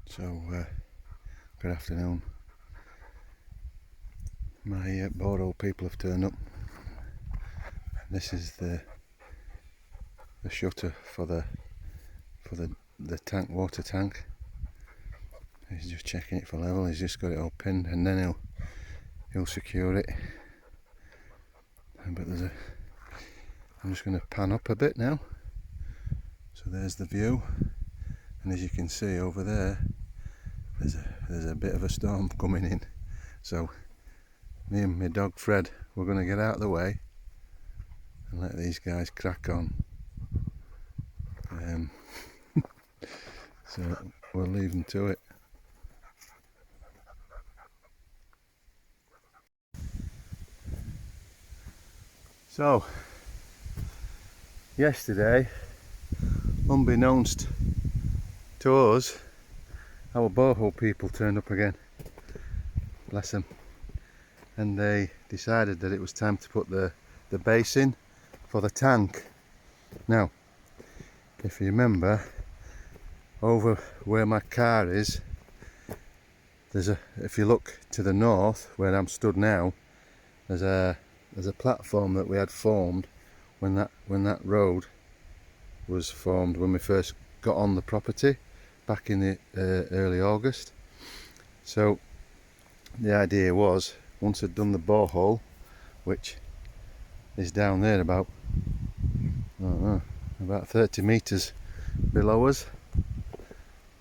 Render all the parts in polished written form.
So good afternoon. My borehole people have turned up. This is the shutter for the tank, water tank. He's just checking it for level. He's just got it all pinned, and then he'll secure it. But I'm just going to pan up a bit now. So there's the view, and as you can see over there, there's a bit of a storm coming in. So me and my dog Fred, we're going to get out of the way and let these guys crack on. So we'll leave them to it. So yesterday, unbeknownst to us, our borehole people turned up again. Bless them. And they decided that it was time to put the base in for the tank. Now, if you remember, over where my car is, if you look to the north where I'm stood now, there's a platform that we had formed when that road was formed, when we first got on the property back in the early August. So the idea was, once I'd done the borehole, which is down there about 30 meters below us,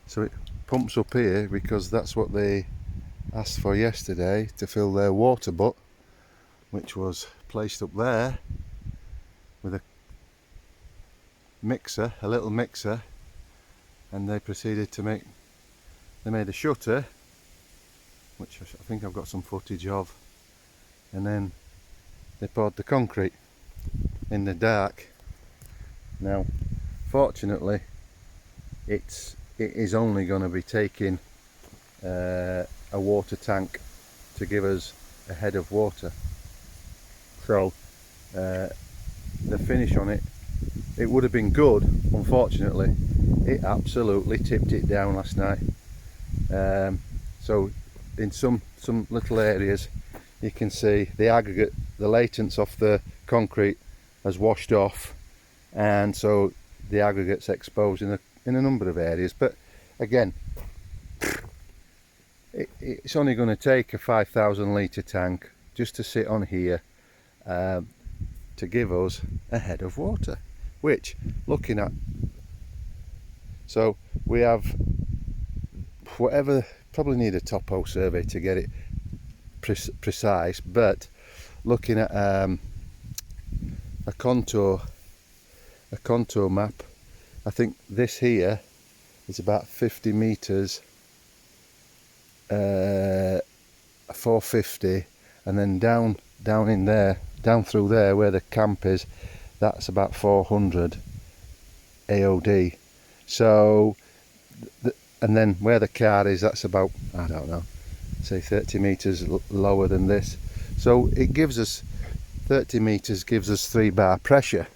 so it pumps up here because that's what they asked for yesterday to fill their water butt, which was placed up there with a mixer, a little mixer, and they proceeded to they made a shutter, which I think I've got some footage of, and then they poured the concrete in the dark. Now fortunately it is only going to be taking a water tank to give us a head of water, so the finish on it would have been good. Unfortunately it absolutely tipped it down last night. So in some little areas you can see the aggregate, the latense off the concrete has washed off, and so the aggregate's exposed in a number of areas. But again, it's only going to take a 5,000 litre tank just to sit on here to give us a head of water, which, looking at, so we have whatever, probably need a topo survey to get it precise, but looking at a contour map, I think this here is about 50 meters, 450, and then down in there, down through there where the camp is, that's about 400 AOD. So and then where the car is, that's about, I don't know, say 30 meters lower than this. So it gives us 30 meters, gives us 3 bar pressure.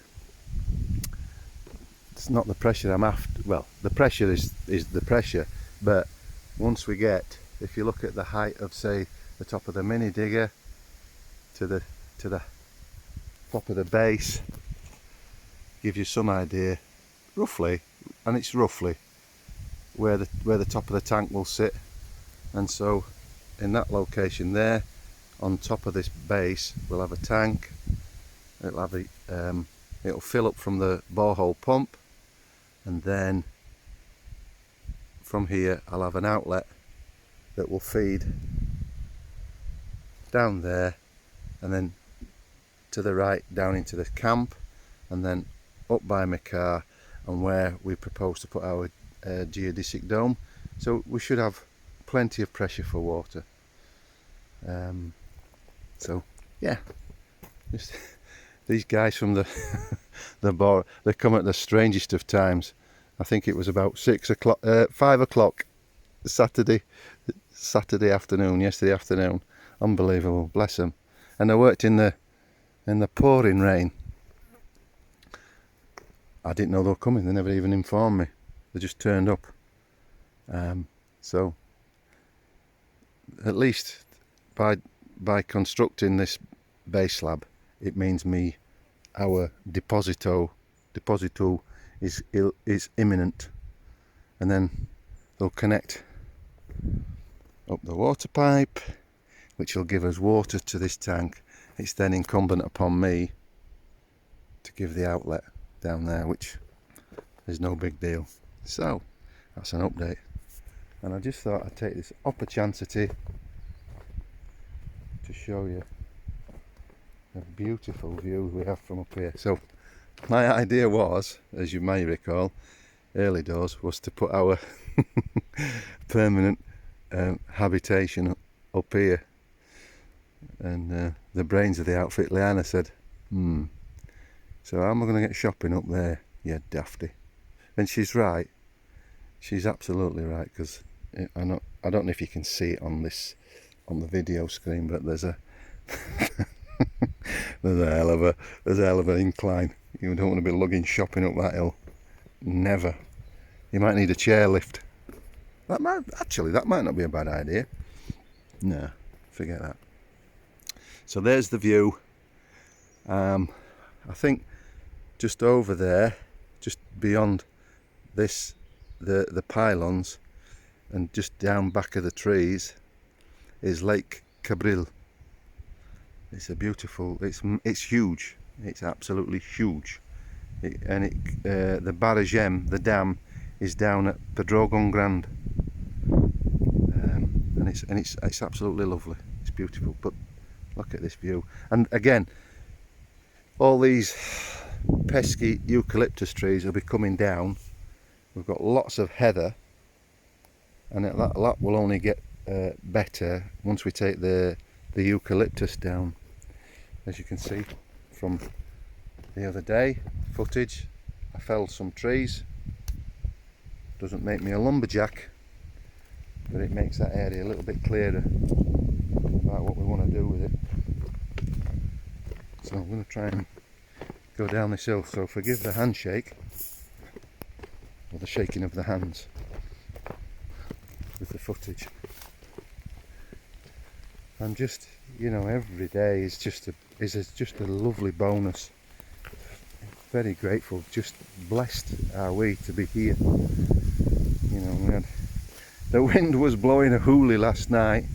It's not the pressure I'm after. Well, the pressure is the pressure, but once we get, if you look at the height of, say, the top of the mini digger to the top of the base, gives you some idea roughly, and it's roughly where the top of the tank will sit. And so in that location there, on top of this base, we'll have a tank. It'll have it'll fill up from the borehole pump, and then from here I'll have an outlet that will feed down there, and then to the right down into the camp, and then up by my car, and where we propose to put our geodesic dome. So we should have plenty of pressure for water. So yeah, just these guys from the bar, they come at the strangest of times. I think it was about 5 o'clock Saturday afternoon, yesterday afternoon. Unbelievable, bless them. And I worked in the pouring rain. I didn't know they were coming. They never even informed me. They just turned up. So at least by constructing this base slab, it means our deposito is imminent, and then they'll connect up the water pipe, which will give us water to this tank. It's then incumbent upon me to give the outlet down there, which is no big deal. So that's an update, and I just thought I'd take this opportunity to show you the beautiful views we have from up here. So my idea was, as you may recall, early doors, was to put our permanent habitation up here, and the brains of the outfit, Leanna, said, so how am I going to get shopping up there, you dafty? And she's right. She's absolutely right, because I don't know if you can see it on the video screen, but there's a there's a hell of an incline. You don't want to be lugging shopping up that hill. Never. You might need a chairlift. That might not be a bad idea. No, forget that. So there's the view. I think just over there, just beyond this, the pylons, and just down back of the trees is Lake Cabril. It's a beautiful, it's huge. It's absolutely huge. The Barragem, the dam, is down at Pedrogon Grande, and it's absolutely lovely. It's beautiful. But look at this view, and again, all these pesky eucalyptus trees will be coming down. We've got lots of heather, and that will only get better once we take the eucalyptus down. As you can see from the other day footage, I felled some trees. Doesn't make me a lumberjack, but it makes that area a little bit clearer about what we want to do with it. So I'm going to try and go down this hill, so forgive the handshake, or the shaking of the hands with the footage. I'm just, every day is just a lovely bonus. Very grateful, just blessed are we to be here. The wind was blowing a hoolie last night,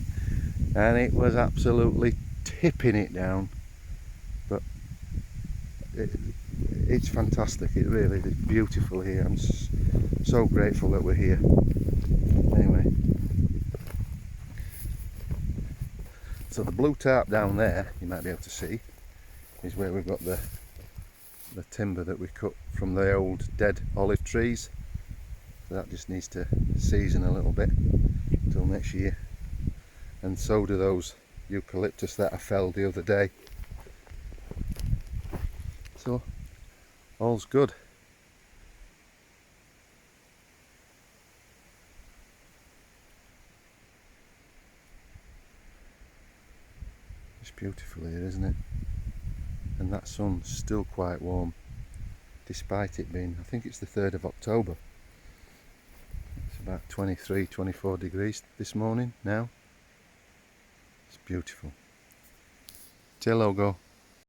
and it was absolutely tipping it down. But it's fantastic. It really is beautiful here. I'm so grateful that we're here. Anyway. So the blue tarp down there, you might be able to see, is where we've got the timber that we cut from the old dead olive trees. So that just needs to season a little bit until next year. And so do those eucalyptus that I felled the other day. So all's good. It's beautiful here, isn't it? And that sun's still quite warm, despite it being, I think it's the 3rd of October. It's about 23, 24 degrees this morning now. It's beautiful. Till logo.